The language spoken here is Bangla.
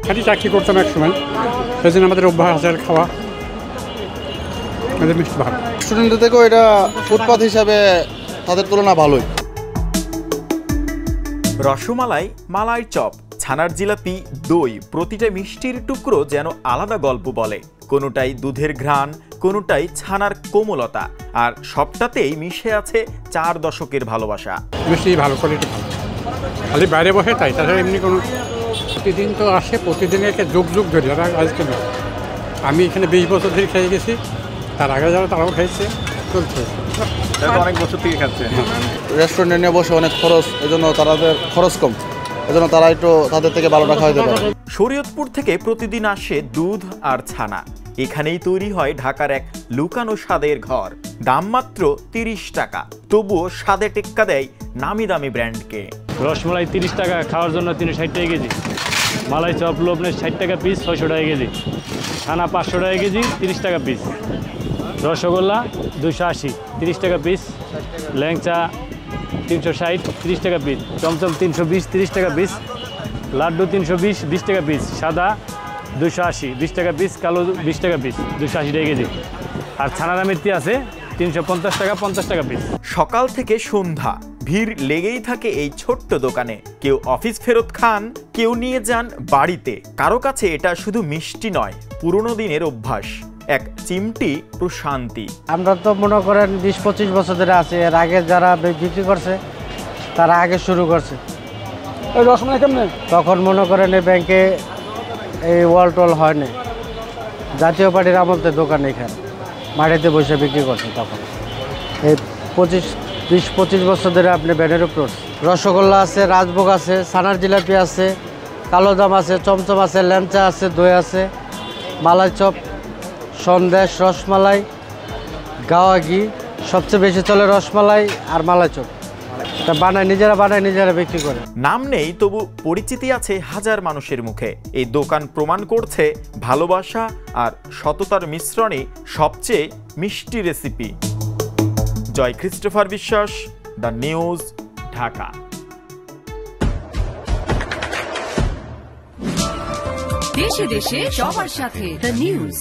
খালি চাকরি করতাম এক সময়, সেই জন্য আমাদের অভ্যাস আছে খাওয়া, আমাদের মিষ্টি ভালো। স্টুডেন্টদের থেকেও এটা ফুটপাথ হিসাবে তাদের তুলনা ভালোই। রসমালাই, মালাই চপ, ছানার জিলাপি, দই, প্রতিটা মিষ্টির টুকরো যেন আলাদা গল্প বলে। কোনোটাই দুধের ঘ্রাণ, কোনোটাই ছানার কোমলতা, আর সবটাতেই মিশে আছে 4 দশকের ভালোবাসা। মিষ্টি ভালো, কোয়ালিটি ভালো, খালি বাইরে বসে তাই, তাছাড়া এমনি কোনো প্রতিদিন তো আসে, প্রতিদিন একে যুগ যুগ ধরে, আর আজকে না। আমি এখানে 20 বছর ধরে খেয়ে গেছি, তার আগে যারা তারাও খাইছে, চলছে অনেক বছর থেকে খাচ্ছে। রেস্টুরেন্টে নিয়ে বসে অনেক খরচ, এজন্য তাদের খরচ কম, এজন্য তারা একটু তাদের থেকে ভালোটা খাওয়াতে পারে। শরীয়তপুর থেকে প্রতিদিন আসে দুধ আর ছানা। এখানেই তৈরি হয় ঢাকার এক লুকানো স্বাদের ঘর। দাম মাত্র 30 টাকা, তবুও স্বাদে টেক্কা দেয় নামি দামি ব্র্যান্ডকে। রসমালাই 30 টাকা, খাওয়ার জন্য 360 টাকা কেজি। মালাই চপ লোবনে 60 টাকা পিস, 600 টাকা কেজি। ছানা 500 টাকা কেজি, 30 টাকা পিস। রসগোল্লা 280, 30 টাকা পিস। ল্যাংচা 360, 30 টাকা পিস। চমচম 320, 30 টাকা পিস। লাড্ডু 320, 20 টাকা পিস। সাদা 280, 20 টাকা পিস। কালো 20 টাকা পিস, 280 টাকা কেজি। আর ছানার মিষ্টি আছে 350 টাকা, 50 টাকা পিস। সকাল থেকে সন্ধ্যা ভিড় লেগেই থাকে এই ছোট্ট দোকানে। কেউ অফিস ফেরত খান, কেউ নিয়ে যান বাড়িতে। কারো কাছে এটা শুধু মিষ্টি নয়, পুরনো দিনের অভ্যাস, এক চিমটি প্রশান্তি। আমরা তো মনে করেন 20-25 বছর ধরে আছি। এর আগে যারা বিক্রি করছে তারা আগে শুরু করছে। রসমালাই কেমন? তখন মনে করেন এই ব্যাংকে এই ওয়াল টোল হয় না, জাতীয় পার্টির আমলতে দোকান এখানে মাটিতে বসে বিক্রি করছে। তখন এই 20-25 বছর ধরে আপনি ব্যানের উপর। রসগোল্লা আছে, রাজভোগ আছে, ছানার জিলাপি আছে, কালোজাম আছে, চমচম আছে, ল্যাংচা আছে, দই আছে, মালাই চপ, সন্দেশ, রসমালাই, গাওয়া ঘি। সবচেয়ে বেশি চলে রসমালাই আর মালাই চপ। নিজেরা বানায় নিজেরা বিক্রি করে। নাম নেই, তবু পরিচিতি আছে হাজার মানুষের মুখে। এই দোকান প্রমাণ করছে ভালোবাসা আর সততার মিশ্রণে সবচেয়ে মিষ্টি রেসিপি। জয় ক্রিস্টোফার বিশ্বাস, দ্য নিউজ, ঢাকা। দেশে দেশে সবার সাথে দ্য নিউজ।